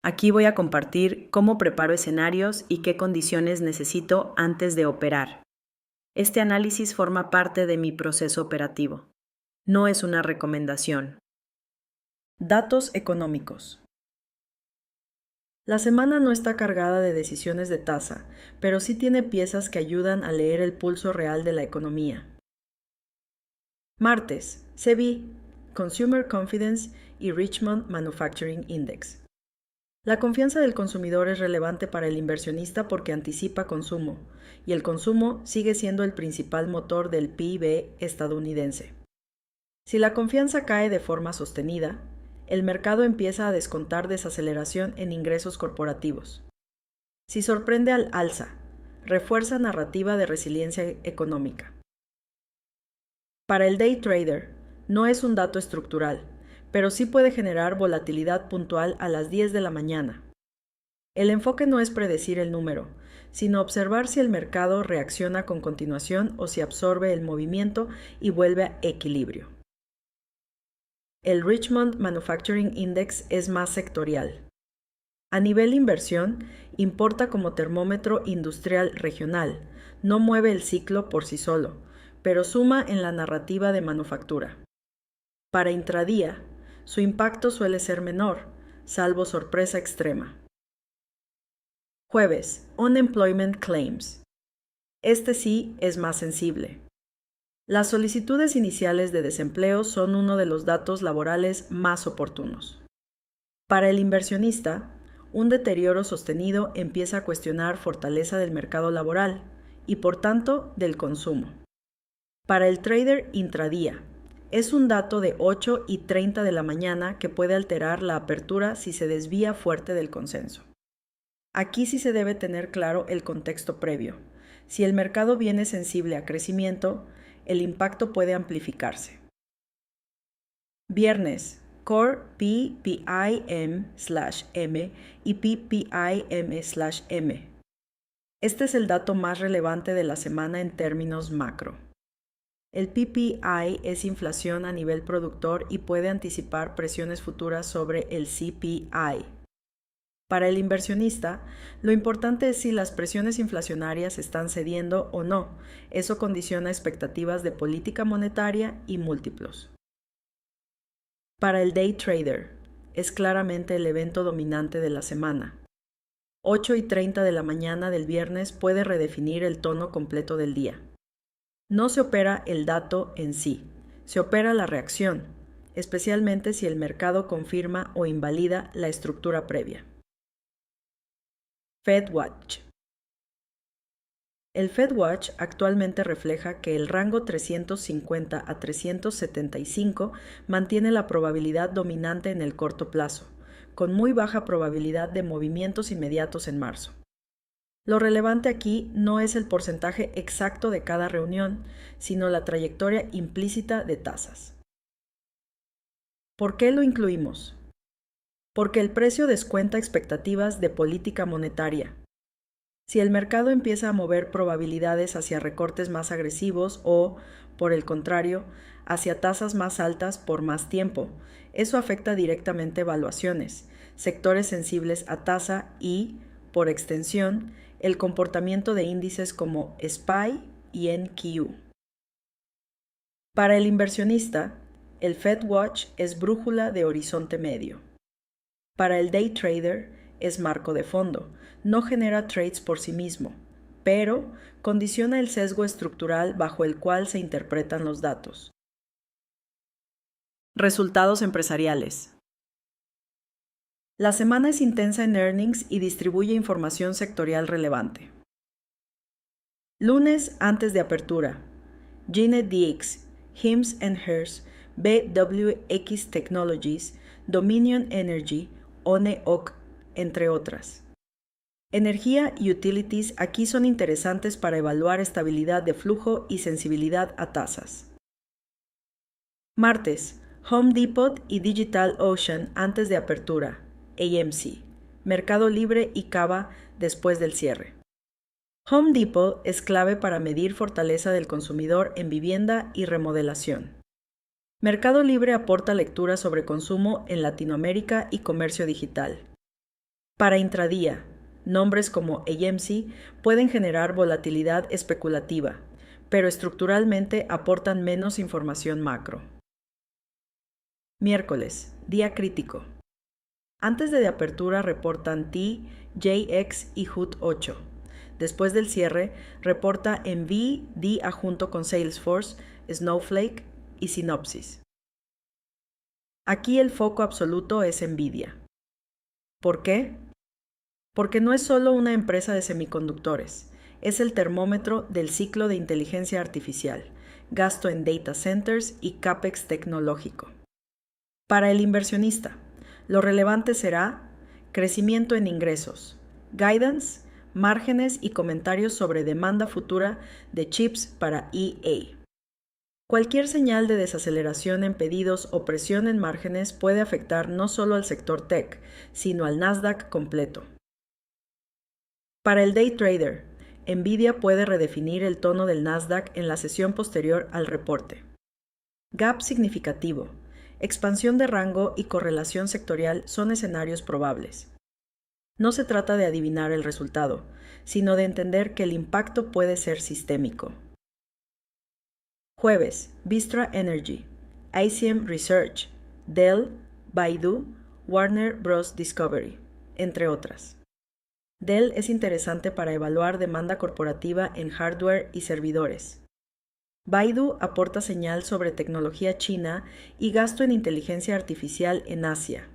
Aquí voy a compartir cómo preparo escenarios y qué condiciones necesito antes de operar. Este análisis forma parte de mi proceso operativo. No es una recomendación. Datos económicos. La semana no está cargada de decisiones de tasa, pero sí tiene piezas que ayudan a leer el pulso real de la economía. Martes, CBI, Consumer Confidence y Richmond Manufacturing Index. La confianza del consumidor es relevante para el inversionista porque anticipa consumo, y el consumo sigue siendo el principal motor del PIB estadounidense. Si la confianza cae de forma sostenida, el mercado empieza a descontar desaceleración en ingresos corporativos. Si sorprende al alza, refuerza narrativa de resiliencia económica. Para el day trader, no es un dato estructural, pero sí puede generar volatilidad puntual a las 10 de la mañana. El enfoque no es predecir el número, sino observar si el mercado reacciona con continuación o si absorbe el movimiento y vuelve a equilibrio. El Richmond Manufacturing Index es más sectorial. A nivel inversión, importa como termómetro industrial regional, no mueve el ciclo por sí solo, pero suma en la narrativa de manufactura. Para intradía, su impacto suele ser menor, salvo sorpresa extrema. Jueves, Unemployment Claims. Este sí es más sensible. Las solicitudes iniciales de desempleo son uno de los datos laborales más oportunos. Para el inversionista, un deterioro sostenido empieza a cuestionar fortaleza del mercado laboral y, por tanto, del consumo. Para el trader intradía, es un dato de 8:30 de la mañana que puede alterar la apertura si se desvía fuerte del consenso. Aquí sí se debe tener claro el contexto previo. Si el mercado viene sensible a crecimiento, el impacto puede amplificarse. Viernes, Core PPIM/M y PPIM/M. Este es el dato más relevante de la semana en términos macro. El PPI es inflación a nivel productor y puede anticipar presiones futuras sobre el CPI. Para el inversionista, lo importante es si las presiones inflacionarias están cediendo o no. Eso condiciona expectativas de política monetaria y múltiplos. Para el day trader, es claramente el evento dominante de la semana. 8:30 de la mañana del viernes puede redefinir el tono completo del día. No se opera el dato en sí, se opera la reacción, especialmente si el mercado confirma o invalida la estructura previa. FedWatch. El FedWatch actualmente refleja que el rango 350 a 375 mantiene la probabilidad dominante en el corto plazo, con muy baja probabilidad de movimientos inmediatos en marzo. Lo relevante aquí no es el porcentaje exacto de cada reunión, sino la trayectoria implícita de tasas. ¿Por qué lo incluimos? Porque el precio descuenta expectativas de política monetaria. Si el mercado empieza a mover probabilidades hacia recortes más agresivos o, por el contrario, hacia tasas más altas por más tiempo, eso afecta directamente valuaciones, sectores sensibles a tasa y, por extensión, el comportamiento de índices como SPY y NQ. Para el inversionista, el FedWatch es brújula de horizonte medio. Para el day trader es marco de fondo, no genera trades por sí mismo, pero condiciona el sesgo estructural bajo el cual se interpretan los datos. Resultados empresariales. La semana es intensa en earnings y distribuye información sectorial relevante. Lunes antes de apertura. Gene DX, Hims & Hers, BWX Technologies, Dominion Energy, ONEOK, entre otras. Energía y utilities aquí son interesantes para evaluar estabilidad de flujo y sensibilidad a tasas. Martes, Home Depot y DigitalOcean antes de apertura, AMC, Mercado Libre y Cava después del cierre. Home Depot es clave para medir fortaleza del consumidor en vivienda y remodelación. Mercado Libre aporta lectura sobre consumo en Latinoamérica y comercio digital. Para intradía, nombres como EMC pueden generar volatilidad especulativa, pero estructuralmente aportan menos información macro. Miércoles, día crítico. Antes de apertura reportan T, JX y HUT 8. Después del cierre, reporta Envy, día junto con Salesforce, Snowflake y Synopsys. Aquí el foco absoluto es Nvidia. ¿Por qué? Porque no es solo una empresa de semiconductores, es el termómetro del ciclo de inteligencia artificial, gasto en data centers y CAPEX tecnológico. Para el inversionista, lo relevante será crecimiento en ingresos, guidance, márgenes y comentarios sobre demanda futura de chips para EA. Cualquier señal de desaceleración en pedidos o presión en márgenes puede afectar no solo al sector tech, sino al Nasdaq completo. Para el day trader, Nvidia puede redefinir el tono del Nasdaq en la sesión posterior al reporte. Gap significativo, expansión de rango y correlación sectorial son escenarios probables. No se trata de adivinar el resultado, sino de entender que el impacto puede ser sistémico. Jueves, Vistra Energy, ICM Research, Dell, Baidu, Warner Bros. Discovery, entre otras. Dell es interesante para evaluar demanda corporativa en hardware y servidores. Baidu aporta señal sobre tecnología china y gasto en inteligencia artificial en Asia.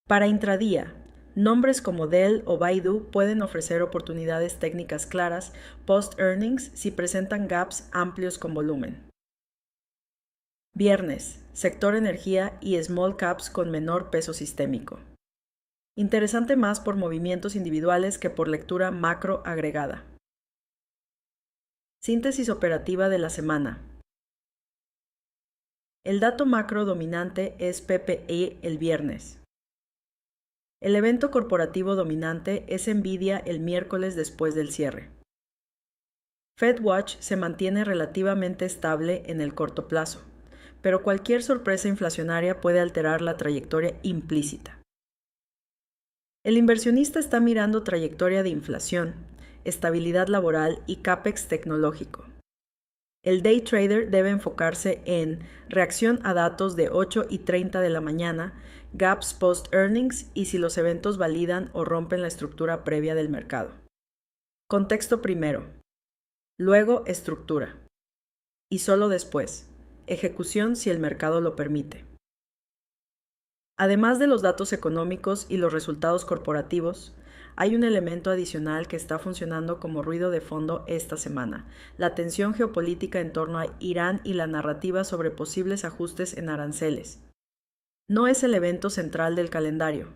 Para intradía, nombres como Dell o Baidu pueden ofrecer oportunidades técnicas claras post-earnings si presentan gaps amplios con volumen. Viernes, sector energía y small caps con menor peso sistémico. Interesante más por movimientos individuales que por lectura macro agregada. Síntesis operativa de la semana. El dato macro dominante es PPI el viernes. El evento corporativo dominante es Nvidia el miércoles después del cierre. FedWatch se mantiene relativamente estable en el corto plazo, pero cualquier sorpresa inflacionaria puede alterar la trayectoria implícita. El inversionista está mirando trayectoria de inflación, estabilidad laboral y CAPEX tecnológico. El day trader debe enfocarse en reacción a datos de 8:30 de la mañana, gaps post-earnings y si los eventos validan o rompen la estructura previa del mercado. Contexto primero, luego estructura y solo después, ejecución si el mercado lo permite. Además de los datos económicos y los resultados corporativos, hay un elemento adicional que está funcionando como ruido de fondo esta semana, la tensión geopolítica en torno a Irán y la narrativa sobre posibles ajustes en aranceles. No es el evento central del calendario.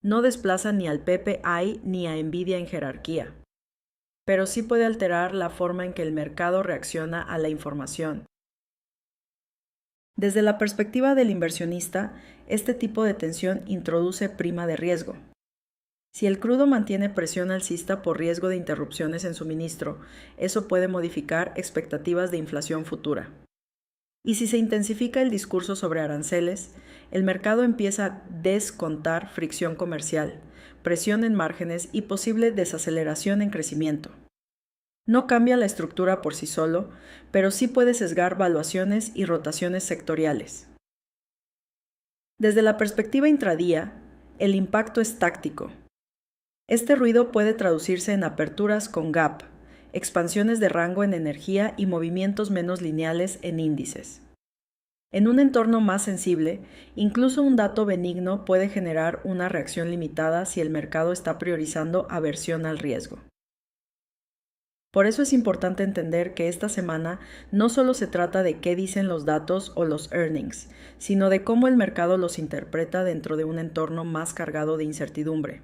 No desplaza ni al PPI ni a Nvidia en jerarquía, pero sí puede alterar la forma en que el mercado reacciona a la información. Desde la perspectiva del inversionista, este tipo de tensión introduce prima de riesgo. Si el crudo mantiene presión alcista por riesgo de interrupciones en suministro, eso puede modificar expectativas de inflación futura. Y si se intensifica el discurso sobre aranceles, el mercado empieza a descontar fricción comercial, presión en márgenes y posible desaceleración en crecimiento. No cambia la estructura por sí solo, pero sí puede sesgar valuaciones y rotaciones sectoriales. Desde la perspectiva intradía, el impacto es táctico. Este ruido puede traducirse en aperturas con gap, expansiones de rango en energía y movimientos menos lineales en índices. En un entorno más sensible, incluso un dato benigno puede generar una reacción limitada si el mercado está priorizando aversión al riesgo. Por eso es importante entender que esta semana no solo se trata de qué dicen los datos o los earnings, sino de cómo el mercado los interpreta dentro de un entorno más cargado de incertidumbre.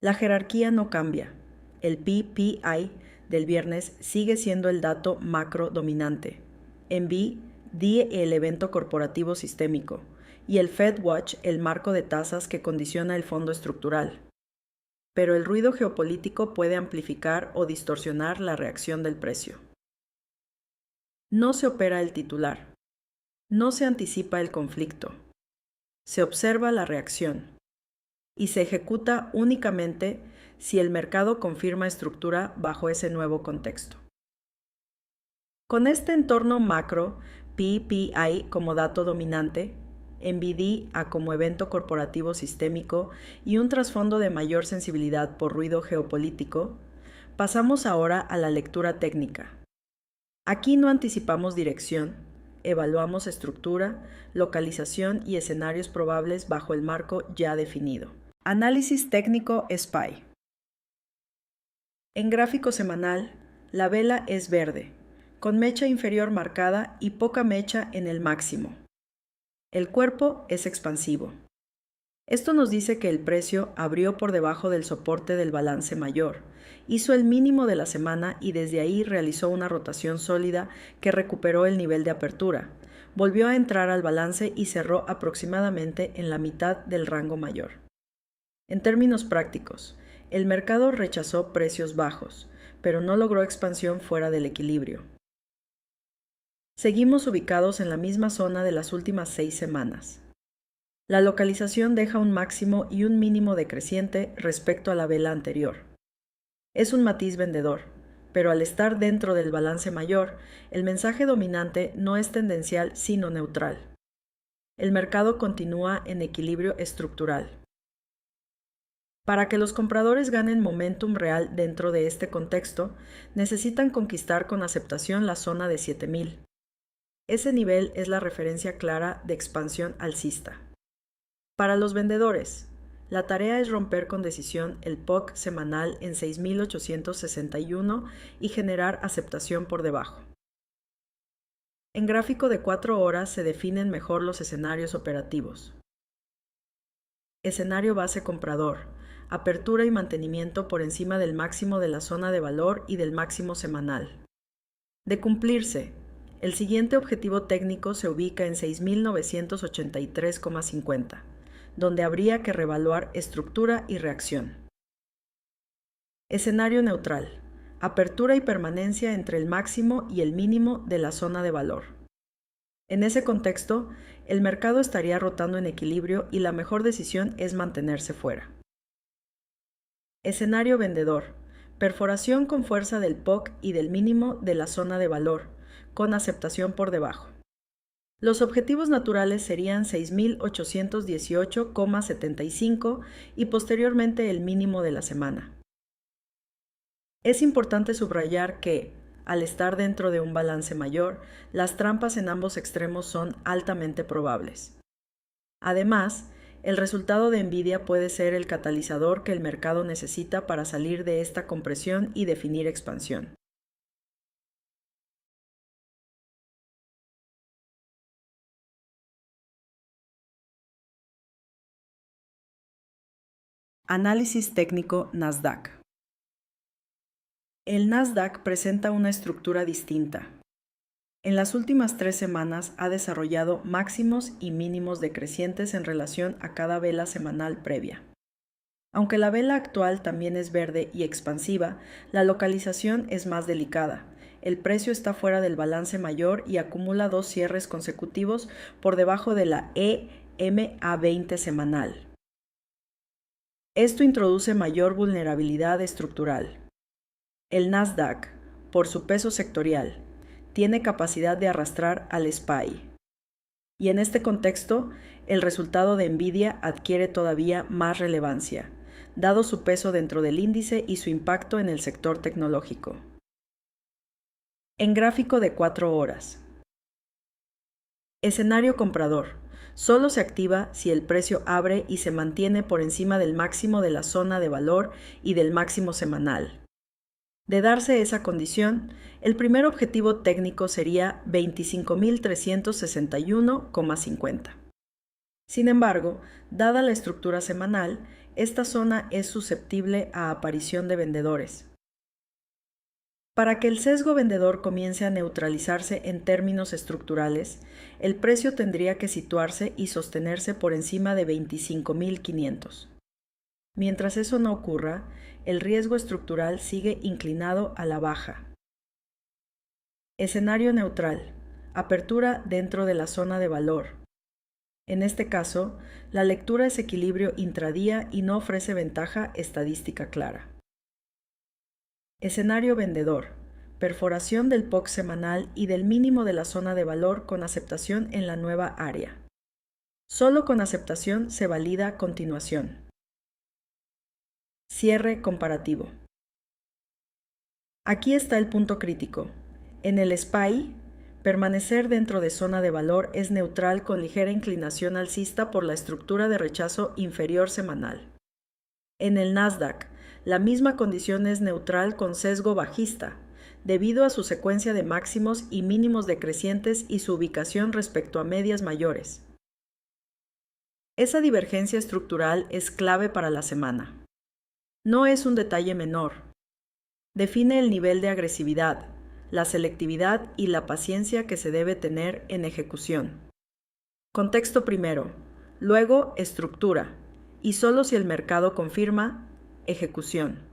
La jerarquía no cambia. El PPI del viernes sigue siendo el dato macro dominante. Envy, el evento corporativo sistémico, y el FedWatch el marco de tasas que condiciona el fondo estructural. Pero el ruido geopolítico puede amplificar o distorsionar la reacción del precio. No se opera el titular. No se anticipa el conflicto. Se observa la reacción. y se ejecuta únicamente si el mercado confirma estructura bajo ese nuevo contexto. Con este entorno macro, PPI como dato dominante, NVIDIA como evento corporativo sistémico y un trasfondo de mayor sensibilidad por ruido geopolítico, pasamos ahora a la lectura técnica. Aquí no anticipamos dirección, evaluamos estructura, localización y escenarios probables bajo el marco ya definido. Análisis técnico SPY. En gráfico semanal, la vela es verde, con mecha inferior marcada y poca mecha en el máximo. El cuerpo es expansivo. Esto nos dice que el precio abrió por debajo del soporte del balance mayor, hizo el mínimo de la semana y desde ahí realizó una rotación sólida que recuperó el nivel de apertura, volvió a entrar al balance y cerró aproximadamente en la mitad del rango mayor. En términos prácticos, el mercado rechazó precios bajos, pero no logró expansión fuera del equilibrio. Seguimos ubicados en la misma zona de las últimas 6 semanas. La localización deja un máximo y un mínimo decreciente respecto a la vela anterior. Es un matiz vendedor, pero al estar dentro del balance mayor, el mensaje dominante no es tendencial sino neutral. El mercado continúa en equilibrio estructural. Para que los compradores ganen momentum real dentro de este contexto, necesitan conquistar con aceptación la zona de 7000. Ese nivel es la referencia clara de expansión alcista. Para los vendedores, la tarea es romper con decisión el POC semanal en 6.861 y generar aceptación por debajo. En gráfico de 4 horas se definen mejor los escenarios operativos. Escenario base comprador, apertura y mantenimiento por encima del máximo de la zona de valor y del máximo semanal. De cumplirse, el siguiente objetivo técnico se ubica en 6.983,50, donde habría que reevaluar estructura y reacción. Escenario neutral, apertura y permanencia entre el máximo y el mínimo de la zona de valor. En ese contexto, el mercado estaría rotando en equilibrio y la mejor decisión es mantenerse fuera. Escenario vendedor, perforación con fuerza del POC y del mínimo de la zona de valor, con aceptación por debajo. Los objetivos naturales serían 6.818,75 y posteriormente el mínimo de la semana. Es importante subrayar que, al estar dentro de un balance mayor, las trampas en ambos extremos son altamente probables. Además, el resultado de NVIDIA puede ser el catalizador que el mercado necesita para salir de esta compresión y definir expansión. Análisis técnico Nasdaq. El Nasdaq presenta una estructura distinta. En las últimas 3 semanas ha desarrollado máximos y mínimos decrecientes en relación a cada vela semanal previa. Aunque la vela actual también es verde y expansiva, la localización es más delicada. El precio está fuera del balance mayor y acumula 2 cierres consecutivos por debajo de la EMA20 semanal. Esto introduce mayor vulnerabilidad estructural. El Nasdaq, por su peso sectorial, tiene capacidad de arrastrar al SPY. Y en este contexto, el resultado de NVIDIA adquiere todavía más relevancia, dado su peso dentro del índice y su impacto en el sector tecnológico. En gráfico de 4 horas. Escenario comprador. Solo se activa si el precio abre y se mantiene por encima del máximo de la zona de valor y del máximo semanal. De darse esa condición, el primer objetivo técnico sería 25.361,50. Sin embargo, dada la estructura semanal, esta zona es susceptible a aparición de vendedores. Para que el sesgo vendedor comience a neutralizarse en términos estructurales, el precio tendría que situarse y sostenerse por encima de 25.500. Mientras eso no ocurra, el riesgo estructural sigue inclinado a la baja. Escenario neutral. Apertura dentro de la zona de valor. En este caso, la lectura es equilibrio intradía y no ofrece ventaja estadística clara. Escenario vendedor. Perforación del POC semanal y del mínimo de la zona de valor con aceptación en la nueva área. Solo con aceptación se valida continuación. Cierre comparativo. Aquí está el punto crítico. En el SPY, permanecer dentro de zona de valor es neutral con ligera inclinación alcista por la estructura de rechazo inferior semanal. En el Nasdaq, la misma condición es neutral con sesgo bajista, debido a su secuencia de máximos y mínimos decrecientes y su ubicación respecto a medias mayores. Esa divergencia estructural es clave para la semana. No es un detalle menor. Define el nivel de agresividad, la selectividad y la paciencia que se debe tener en ejecución. Contexto primero, luego estructura, y solo si el mercado confirma, ejecución.